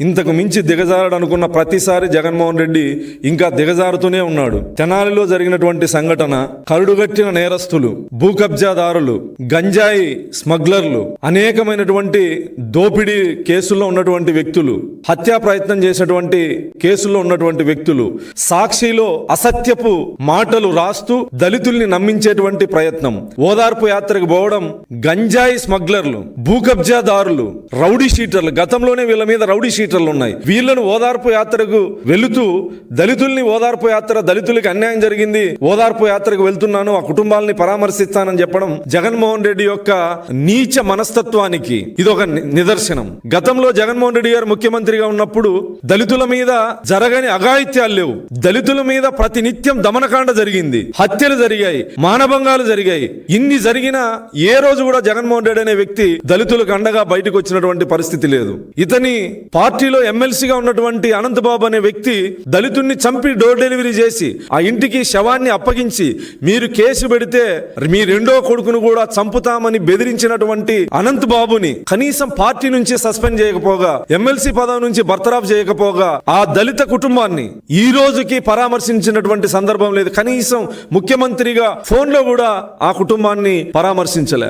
ఇంతకు మించి దిగజారడనుకున్న ప్రతిసారి జగన్మోహన్ రెడ్డి ఇంకా దిగజారుతూనే ఉన్నాడు. తెనాలిలో జరిగినటువంటి సంఘటన, కరుడుగట్టిన నేరస్తులు, భూ కబ్జాదారులు, గంజాయి స్మగ్లర్లు, అనేకమైనటువంటి దోపిడీ కేసుల్లో ఉన్నటువంటి వ్యక్తులు, హత్యా ప్రయత్నం చేసినటువంటి కేసుల్లో ఉన్నటువంటి వ్యక్తులు, సాక్షిలో అసత్యపు మాటలు రాస్తూ దళితుల్ని నమ్మించేటువంటి ప్రయత్నం, ఓదార్పు యాత్రకు పోవడం, గంజాయి స్మగ్లర్లు, భూ కబ్జాదారులు, రౌడీ షీటర్లు, గతంలోనే వీళ్ళ మీద రౌడీ షీటర్లు ఉన్నాయి. వీళ్ళను ఓదార్పు యాత్రకు వెళుతూ దళితుల్ని ఓదార్పు యాత్ర, దళితులకి అన్యాయం జరిగింది, ఓదార్పు యాత్రకు వెళ్తున్నాను, ఆ కుటుంబాలని పరామర్శిస్తానని చెప్పడం జగన్మోహన్ రెడ్డి యొక్క నీచ మనస్తత్వానికి ఇదొక నిదర్శనం. గతంలో జగన్మోహన్ రెడ్డి గారు ముఖ్యమంత్రిగా ఉన్నప్పుడు దళితుల మీద జరగని అఘాయిత్యాలు లేవు. దళితుల మీద ప్రతినిత్యం దమనకాండ జరిగింది, హత్యలు జరిగాయి, మానభంగాలు జరిగాయి. ఇన్ని జరిగినా ఏ రోజు కూడా జగన్మోహన్ రెడ్డి అనే వ్యక్తి దళితులకు అండగా బయటకు వచ్చినటువంటి పరిస్థితి లేదు. ఇతని పార్టీలో ఎమ్మెల్సీగా ఉన్నటువంటి అనంతబాబు అనే వ్యక్తి దళితుడిని చంపి డోర్ డెలివరీ చేసి ఆ ఇంటికి శవాన్ని అప్పగించి మీరు కేసు పెడితే మీ రెండో కొడుకును కూడా చంపుతామని బెదిరించినటువంటి అనంతబాబుని కనీసం పార్టీ నుంచి సస్పెండ్ చేయకపోగా, ఎమ్మెల్సీ పదవి నుంచి బర్తరాఫ్ చేయకపోగా ఆ దళిత కుటుంబాన్ని ఈ రోజుకి పరామర్శించినటువంటి సందర్భం లేదు. కనీసం ముఖ్యమంత్రిగా ఫోన్లో కూడా ఆ కుటుంబాన్ని పరామర్శించలే.